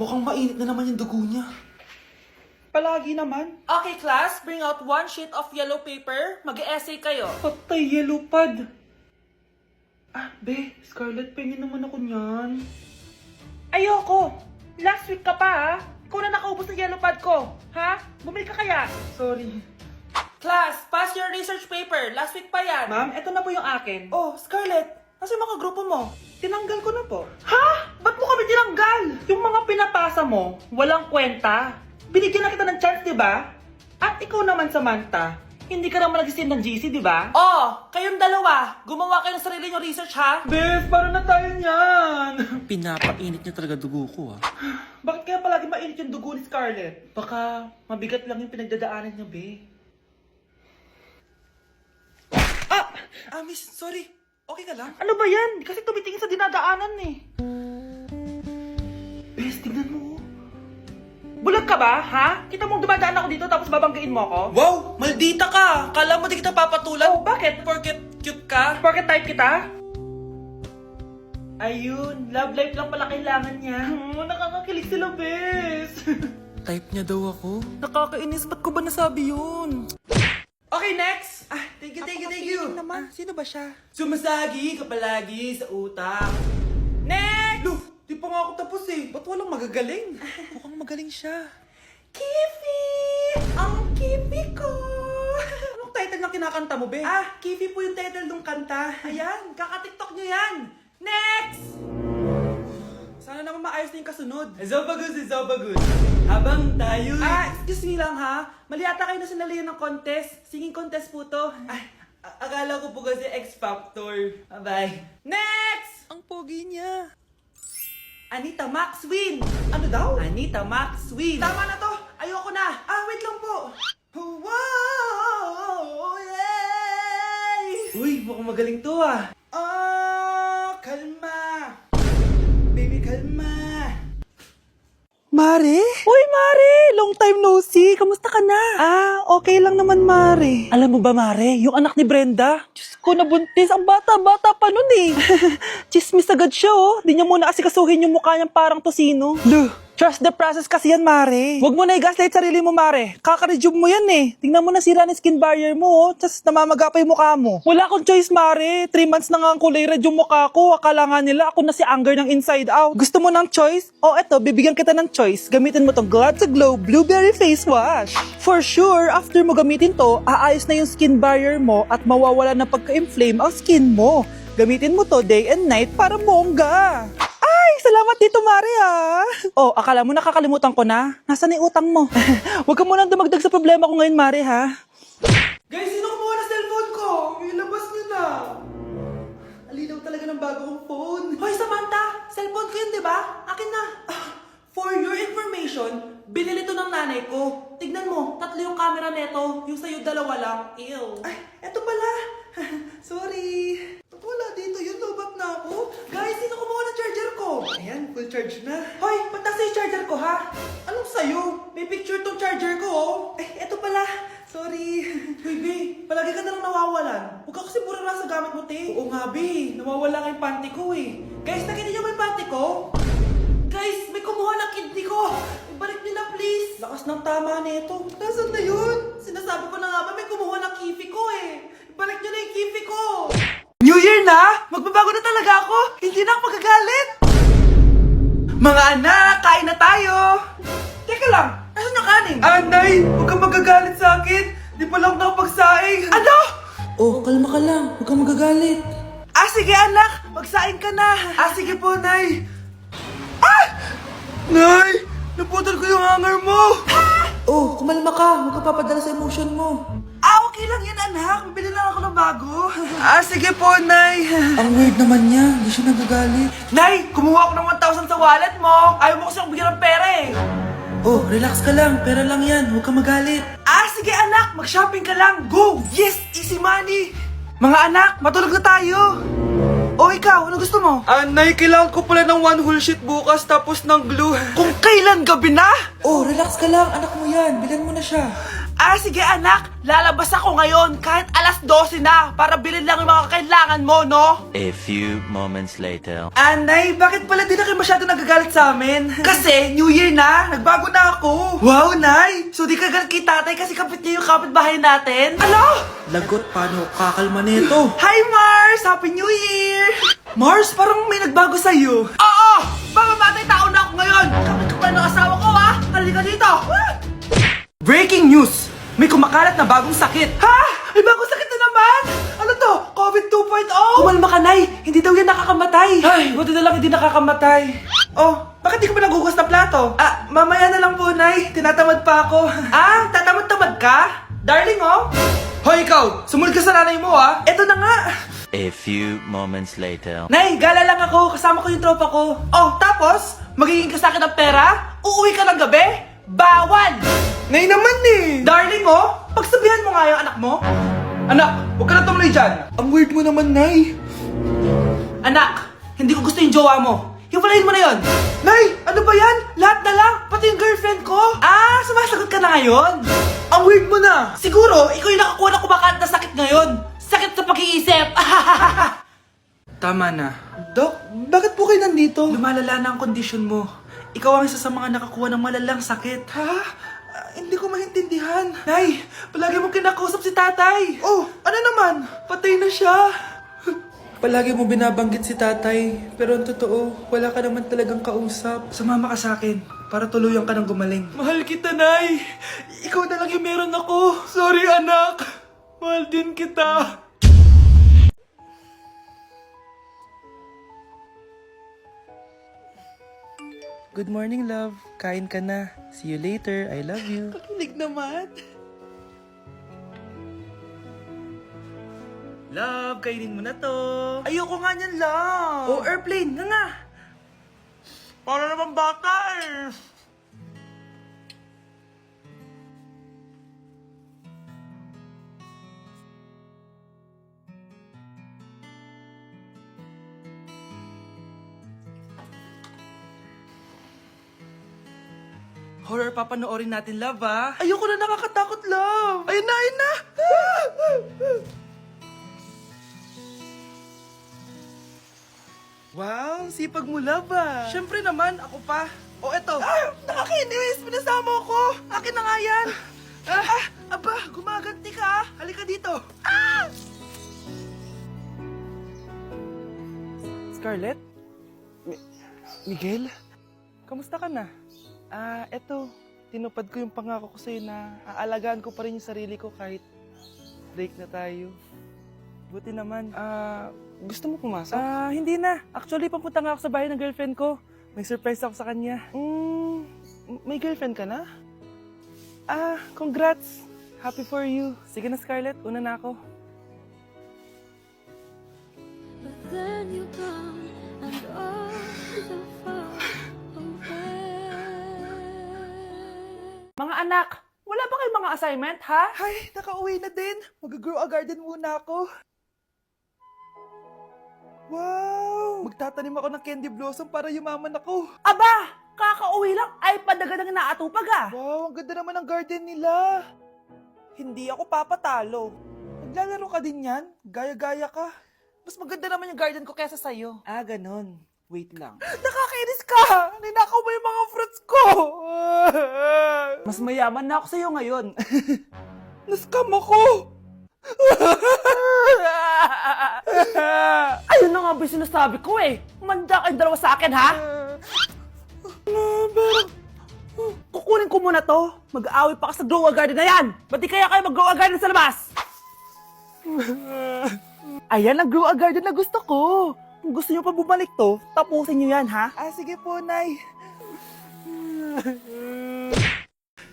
Mukhang mainit na naman yung dugo niya. Palagi naman. Okay, class, bring out one sheet of yellow paper. Mag-essay kayo. Patay, yellow pad. Be, Scarlett, pengin naman ako niyan. Ayoko! Last week ka pa, ha? Ikaw na nakaubos ng yellow pad ko. Ha? Bumili ka kaya? Sorry. Class, pass your research paper. Last week pa yan. Ma'am, eto na po yung akin. Oh, Scarlett, nasa yung mga grupo mo? Tinanggal ko na po. Ha? Ba't mo kami tinanggal? Yung mga pinapasa mo, walang kwenta. Binigyan na kita ng chance, di ba? At ikaw naman, Samantha, hindi ka naman nag-send ng GC, di ba? Oh, kayong dalawa, gumawa kayo ng sarili nyo research, ha? Bes, paano na tayo niyan? Pinapainit niya talaga dugo ko Bakit kaya palagi mainit yung dugo ni Scarlett? Baka mabigat lang yung pinagdadaanan niya, be. Miss, sorry. Okay ka lang? Ano ba yan? Kasi tumitingin sa dinadaanan eh. Bes, tignan mo. Bulag ka ba, ha? Kita mong dumadaan ako dito tapos babanggain mo ako? Wow, maldita ka! Kala mo di kita papatulan? Oh, bakit? Porket cute ka? Porket type kita? Ayun, love life lang pala kailangan niya. Nakakakilig sila, bes. Type niya daw ako. Nakakainis, ba't ko ba nasabi yun? Okay, next! Thank you. naman. Sino ba siya? Sumasagi ka palagi sa utak. Next! Look, di pa nga ako tapos eh. Ba't walang magagaling? Mukhang magaling siya. Kifi! Ang Kifi ko! Anong title ng kinakanta mo, be? Kifi po yung title ng kanta. Ayan, kaka-tiktok nyo yan. Next! Sana naman maayos na yung kasunod. Zobagood. Habang tayo... excuse me lang ha. Mali ata kayo na sinalihan ng contest. Singing contest po to. Akala ko po kasi X Factor. Bye-bye. Next! Ang pogi niya. Anita Max win! Ano daw? Anita Max win! Tama na to! Ayoko na! Wait lang po! Wow! Yay! Uy, mukhang magaling to kalma! Baby, kalma! Mare? Uy, Mare! Long time no see. Kamusta ka na? Okay lang naman, Mare. Alam mo ba, Mare? Yung anak ni Brenda? Diyos ko, nabuntis. Ang bata-bata pa nun eh. Chismis agad siya, oh. Di niya muna kasi kasuhin yung mukha niyang parang tosino. Luh! Trust the process kasi yan, Mare. Huwag mo na i-gaslight sarili mo, Mare. Kaka-rejuve mo yan eh. Tingnan mo na sira ni skin barrier mo, oh. Tapos namamaga pa yung mukha mo. Wala akong choice, Mare. 3 months na nga ang kulay red yung mukha ko. Akala nga nila ako na si Anger ng inside out. Gusto mo ng choice? Eto, bibigyan kita ng choice. Gamitin mo tong Glad to Glow Blueberry Face Wash. For sure, after mo gamitin to, aayos na yung skin barrier mo at mawawala na pagka-inflame ang skin mo. Gamitin mo to day and night para bongga. Salamat dito, Mare, ha? Akala mo nakakalimutan ko na? Nasaan yung utang mo? Huwag ka munang dumagdag sa problema ko ngayon, Mare, ha? Guys, sino kumuha ng cellphone ko? Ilabas niyo na. Alinaw talaga ng bago kong phone. Hoy, Samantha! Cellphone ko yun, di ba? Akin na. For your information, binili to ng nanay ko. Tignan mo, 3 yung camera neto. Yung sa'yo 2 lang. Ew. Eto pala. Sorry. Wala dito yun, lobat na ako. Guys, sino kumuha ng charger ko? Ayan, full charge na. Hoy, ba't nasa yung charger ko, ha? Anong sa'yo? May picture tong charger ko, oh. Eto pala. Sorry. Baby, palagi ka na lang nawawalan. Huwag ka kasi pura sa gamit mo, te. Oo nga, be. Nawawala nga yung panty ko, eh. Guys, nakita niyo ba yung panty ko? Guys, may kumuha ng kidney ko. Ibalik niyo na, please. Lakas ng tama nito. Nasaan na yun? Sinasabi ko na nga ba, may kumuha ng kifi ko, eh. Ibalik niyo na yung kifi ko. New Year na! Magbabago na talaga ako! Hindi na ako magagalit! Mga anak, kain na tayo! Teka lang, nasan yung kanin? Nay! Huwag kang magagalit sa akin! Di pa lang nakapagsaing! Ano? Kalma ka lang. Huwag kang magagalit. Sige anak! Magsaing ka na! Sige po, Nay! Nay! Naputol ko yung hanger mo! Kumalma ka. Huwag ka papadala sa emotion mo. Okay lang yan, anak. Bibili lang ako ng bago. Sige po, Nay. Ang weird naman niya. Hindi siya nagagalit. Nay, kumuha ako ng 1,000 sa wallet mo. Ayaw mo kasi akong bigyan ng pera eh. Relax ka lang. Pera lang yan. Huwag ka magalit. Sige, anak. Mag-shopping ka lang. Go! Yes! Easy money! Mga anak, matulog na tayo. Ikaw, ano gusto mo? Nay, kailangan ko pala ng 1 whole sheet bukas tapos ng glue. Kung kailan gabi na? Relax ka lang. Anak mo yan. Bilan mo na siya. Sige anak, lalabas ako ngayon kahit alas 12 na para bilhin lang yung mga kailangan mo, no? A few moments later. Nay, bakit pala di na kayo masyado nagagalit sa amin? Kasi, New Year na, nagbago na ako. Wow, Nay! So di ka galit kay tatay kasi kapit niya yung kapitbahay natin? Ano? Lagot, paano kakalma nito? Hi, Mars! Happy New Year! Mars, parang may nagbago sa'yo. Oo! Mamamatay tao na ako ngayon! Kapit ko pa ng asawa ko, ha? Halika dito! Breaking news! May kumakalat na bagong sakit. Ha? May bagong sakit na naman? Ano to? COVID 2.0? Kumalma ka, Nay. Hindi daw yan nakakamatay. Ay, buti na lang hindi nakakamatay. Oh, bakit di ka pa nagugas ng plato? Mamaya na lang po, Nay. Tinatamad pa ako. Tatamad-tamad ka? Darling, oh. Hoy, ikaw! Sumunod ka sa nanay mo, ha? Eto na nga. A few moments later. Nay, gala lang ako. Kasama ko yung tropa ko. Oh, tapos? Magiging ka sa akin ng pera? Uuwi ka ng gabi? Bawal! Nay naman eh! Darling, oh! Pagsabihan mo nga yung anak mo. Anak, huwag ka na tumuloy dyan. Ang weird mo naman, Nay. Anak, hindi ko gusto yung jowa mo. Hiwalayin mo na yon. Nay, ano ba yan? Lahat na lang, pati yung girlfriend ko. Sumasagot ka na ngayon? Ang weird mo na. Siguro, ikaw yung nakakuha ng kumakalat na sakit ngayon. Sakit sa pag-iisip. Tama na. Dok, bakit po kayo nandito? Lumalala na ang kondisyon mo. Ikaw ang isa sa mga nakakuha ng malalang sakit. Ha? Hindi ko maintindihan. Nay, palagi mo kinakausap si tatay. Oh, ano naman? Patay na siya. Palagi mo binabanggit si tatay, pero ang totoo, wala ka naman talagang kausap. Sumama ka sa akin, para tuluyan ka ng gumaling. Mahal kita, Nay. Ikaw na lang yung meron ako. Sorry, anak. Mahal din kita. Good morning, love. Kain ka na. See you later. I love you. Kakilig naman. Love, kainin mo na to. Ayoko nga niyan, love. Oh, airplane. Nga. Para naman bata eh. Horror papanoorin natin, love, ah. Ayoko na, nakakatakot, love. Ayun na, ayun na. Wow, sipag mo, love, ah. Siyempre naman, ako pa. O, eto. Nakakainis, pinasama ko. Akin na nga yan. Aba, gumaganti ka, ah. Halika dito. Scarlett? Miguel? Kamusta ka na? Eto, tinupad ko yung pangako ko sa'yo na aalagaan ko pa rin yung sarili ko kahit break na tayo. Buti naman. Gusto mo pumasok? Hindi na. Actually, papunta nga ako sa bahay ng girlfriend ko. May surprise ako sa kanya. May girlfriend ka na? Congrats. Happy for you. Sige na, Scarlett. Una na ako. But then you gone and all so far away. Mga anak, wala ba kayong mga assignment, ha? Ay, nakauwi na din. Mag-grow a garden muna ako. Wow! Magtatanim ako ng candy blossom para yumaman ako. Aba! Kakauwi lang ay padagan ng naatupag, ah. Wow, ang ganda naman ng garden nila. Hindi ako papatalo. Maglalaro ka din yan? Gaya-gaya ka. Mas maganda naman yung garden ko kesa sa'yo. Ganon. Wait lang. Nakakainis ka! Ninakaw mo yung mga fruits ko! Mas mayaman na ako sa'yo ngayon. Nascam ako! Ayun na nga ba yung sinasabi ko eh! Manda kayong dalawa sa akin, ha? Kukunin ko muna to. Mag-aaway pa ka sa grow a garden na yan! Ba't di kaya kayo mag-grow a garden sa labas? Ayan ang grow a garden na gusto ko. Kung gusto nyo pa bumalik to, tapusin nyo yan, ha? Sige po, Nay.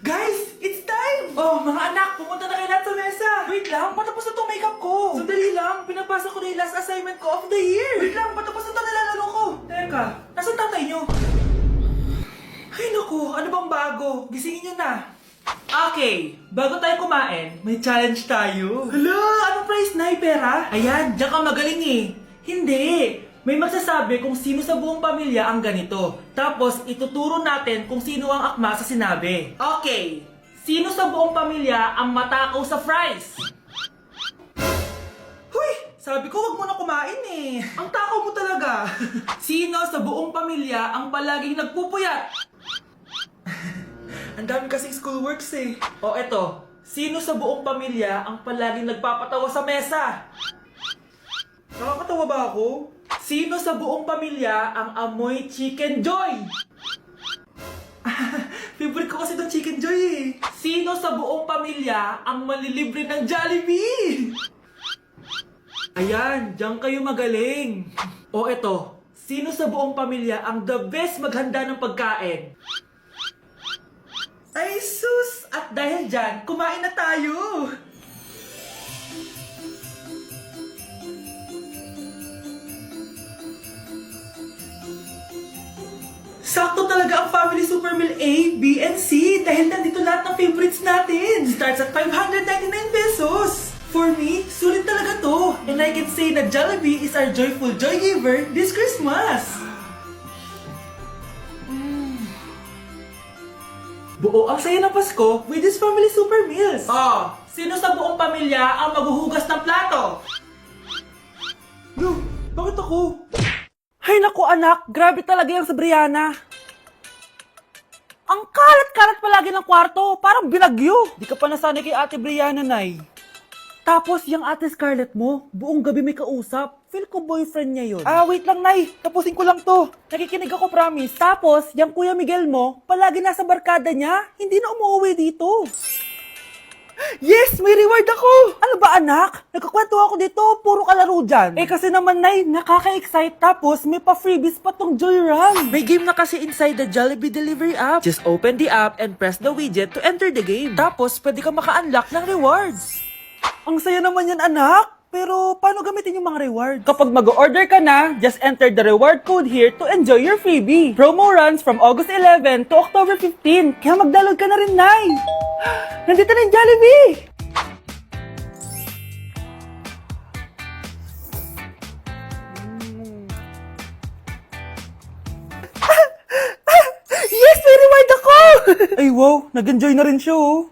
Guys, it's time! Oh, mga anak, pumunta na kayo lahat sa mesa. Wait lang, patapos na tong makeup ko. Sandali lang, pinapasa ko na yung last assignment ko of the year. Wait lang, patapos na ito nilalaro ko. Teka, nasan tatay nyo? Ay naku, ano bang bago? Gisingin nyo na. Okay, bago tayo kumain, may challenge tayo. Hala, anong prize, Nay? Pera? Ayan, diyan ka magaling eh. Hindi. May magsasabi kung sino sa buong pamilya ang ganito. Tapos, ituturo natin kung sino ang akma sa sinabi. Okay. Sino sa buong pamilya ang matakaw sa fries? Huy! Sabi ko wag mo na kumain eh. Ang takaw mo talaga. Sino sa buong pamilya ang palaging nagpupuyat? Ang dami kasing schoolworks eh. O eto, sino sa buong pamilya ang palaging nagpapatawa sa mesa? Nakakatawa ba ako? Sino sa buong pamilya ang amoy chicken joy? Favorite ko kasi itong Chicken Joy eh. Sino sa buong pamilya ang malilibre ng Jollibee? Ayan, diyan kayo magaling. O eto, sino sa buong pamilya ang the best maghanda ng pagkain? Ay sus! At dahil dyan, kumain na tayo! Sakto talaga ang Family Super Meal A, B, and C dahil nandito lahat ng favorites natin. Starts at 599 pesos. For me, sulit talaga to. And I can say na Jollibee is our joyful joy giver this Christmas. Buo ang saya ng Pasko with this Family Super Meals. Oh, sino sa buong pamilya ang maghuhugas ng plato? No, bakit ako? Ay naku anak, grabe talaga yung sa Brianna. Ang kalat-kalat palagi ng kwarto, parang binagyo. Di ka pa nasanay kay Ate Brianna, Nay. Tapos, yung Ate Scarlett mo, buong gabi may kausap. Feel ko boyfriend niya yun. Ah, wait lang, Nay. Tapusin ko lang to. Nakikinig ako, promise. Tapos, yung Kuya Miguel mo, palagi nasa barkada niya. Hindi na umuwi dito. Yes! May reward ako! Ano ba, anak? Nagkakwento ako dito, puro kalaro dyan. Eh kasi naman, Nay, nakaka-excite. Tapos, may pa-freebies pa tong Joy Run. May game na kasi inside the Jollibee Delivery app. Just open the app and press the widget to enter the game. Tapos, pwede ka maka-unlock ng rewards. Ang saya naman yan, anak. Pero, paano gamitin yung mga rewards? Kapag mag-order ka na, just enter the reward code here to enjoy your freebie. Promo runs from August 11 to October 15. Kaya mag-download ka na rin, Nay. Nandito na yung Jollibee! Yes! May reward ako! Ay wow, nag-enjoy na rin siya oh.